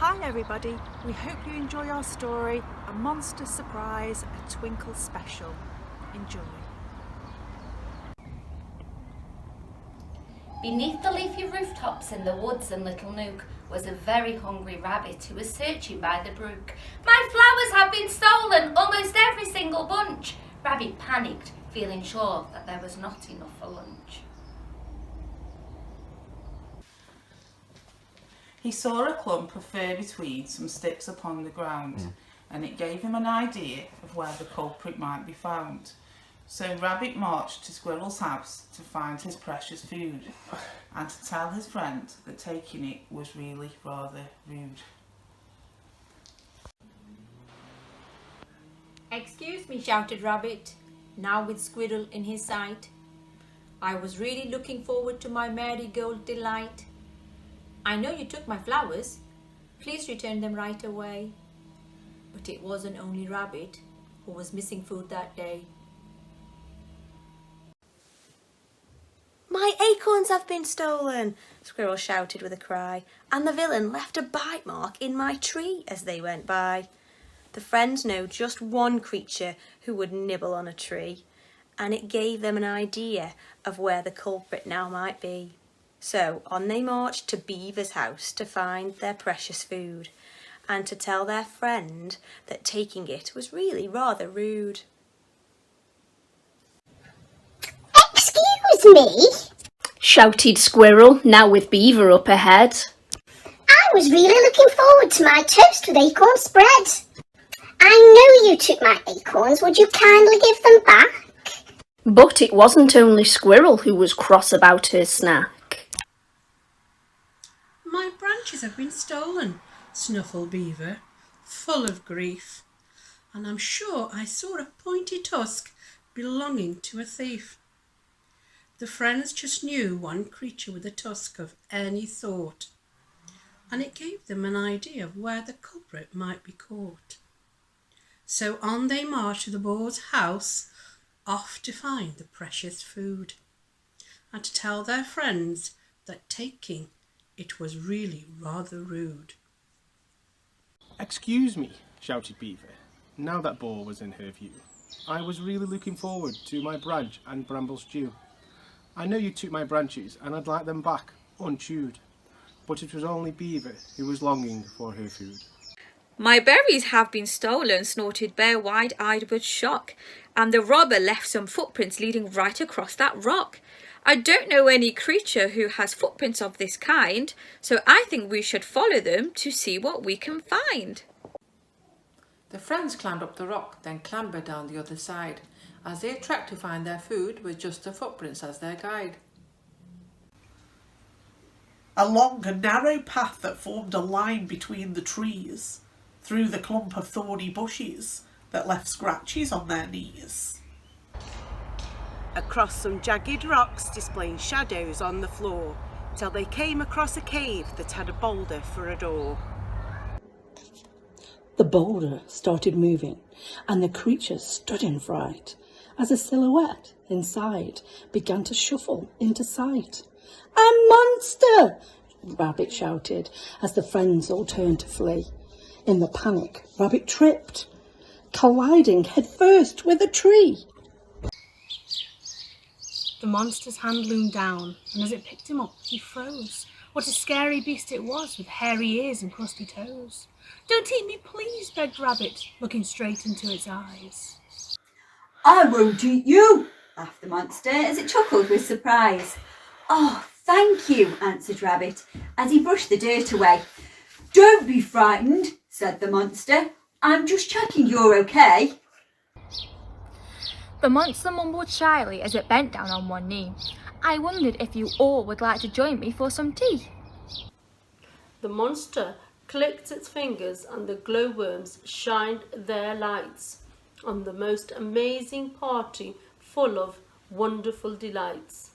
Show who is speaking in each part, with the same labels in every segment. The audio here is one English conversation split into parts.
Speaker 1: Hi everybody, we hope you enjoy our story, A Monster Surprise, a Twinkl special. Enjoy.
Speaker 2: Beneath the leafy rooftops in the woods and little nook was a very hungry rabbit who was searching by the brook. "My flowers have been stolen, almost every single bunch." Rabbit panicked, feeling sure that there was not enough for lunch.
Speaker 3: He saw a clump of fur between some sticks upon the ground, and it gave him an idea of where the culprit might be found. So Rabbit marched to Squirrel's house to find his precious food, and to tell his friend that taking it was really rather rude.
Speaker 4: "Excuse me," shouted Rabbit, now with Squirrel in his sight. "I was really looking forward to my marigold delight. I know you took my flowers. Please return them right away." But it wasn't only Rabbit who was missing food that day.
Speaker 5: "My acorns have been stolen," Squirrel shouted with a cry, "and the villain left a bite mark in my tree as they went by." The friends know just one creature who would nibble on a tree, and it gave them an idea of where the culprit now might be. So on they marched to Beaver's house to find their precious food, and to tell their friend that taking it was really rather rude.
Speaker 6: "Excuse me,"
Speaker 7: shouted Squirrel, now with Beaver up ahead.
Speaker 6: "I was really looking forward to my toast with acorn spread. I know you took my acorns. Would you kindly give them back?"
Speaker 7: But it wasn't only Squirrel who was cross about her snack.
Speaker 8: "My branches have been stolen," snuffled Beaver, full of grief, "and I'm sure I saw a pointy tusk belonging to a thief." The friends just knew one creature with a tusk of any sort, and it gave them an idea of where the culprit might be caught. So on they marched to the boar's house, off to find the precious food, and to tell their friends that taking it was really rather rude.
Speaker 9: "Excuse me," shouted Beaver, now that Boar was in her view. "I was really looking forward to my branch and bramble stew. I know you took my branches and I'd like them back, unchewed." But it was only Beaver who was longing for her food.
Speaker 10: "My berries have been stolen," snorted Bear, wide-eyed with shock, "and the robber left some footprints leading right across that rock. I don't know any creature who has footprints of this kind, so I think we should follow them to see what we can find."
Speaker 11: The friends climbed up the rock, then clambered down the other side, as they trekked to find their food with just the footprints as their guide.
Speaker 12: Along a narrow path that formed a line between the trees, through the clump of thorny bushes that left scratches on their knees.
Speaker 1: Across some jagged rocks displaying shadows on the floor, till they came across a cave that had a boulder for a door.
Speaker 13: The boulder started moving, and the creatures stood in fright as a silhouette inside began to shuffle into sight. "A monster!" Rabbit shouted as the friends all turned to flee. In the panic, Rabbit tripped, colliding headfirst with a tree.
Speaker 14: The monster's hand loomed down, and as it picked him up, he froze. What a scary beast it was, with hairy ears and crusty toes. "Don't eat me, please," begged Rabbit, looking straight into its eyes.
Speaker 15: "I won't eat you," laughed the monster as it chuckled with surprise. "Oh, thank you," answered Rabbit as he brushed the dirt away. "Don't be frightened," said the monster. "I'm just checking you're okay."
Speaker 16: The monster mumbled shyly as it bent down on one knee. "I wondered if you all would like to join me for some tea."
Speaker 8: The monster clicked its fingers, and the glowworms shined their lights on the most amazing party full of wonderful delights.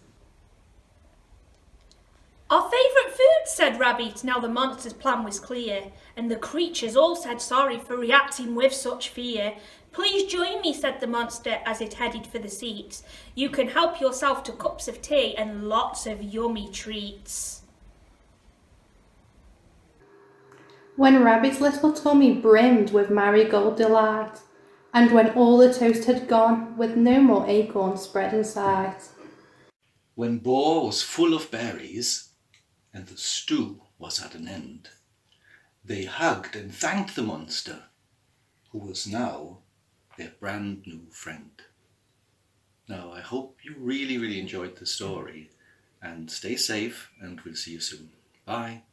Speaker 17: "Our favourite food," said Rabbit, now the monster's plan was clear, and the creatures all said sorry for reacting with such fear. "Please join me," said the monster as it headed for the seats. "You can help yourself to cups of tea and lots of yummy treats."
Speaker 18: When Rabbit's little tummy brimmed with marigold delight, and when all the toast had gone, with no more acorns spread in sight.
Speaker 19: When Boar was full of berries, and the stew was at an end, they hugged and thanked the monster, who was now their brand new friend. Now, I hope you really enjoyed the story, and stay safe, and we'll see you soon. Bye.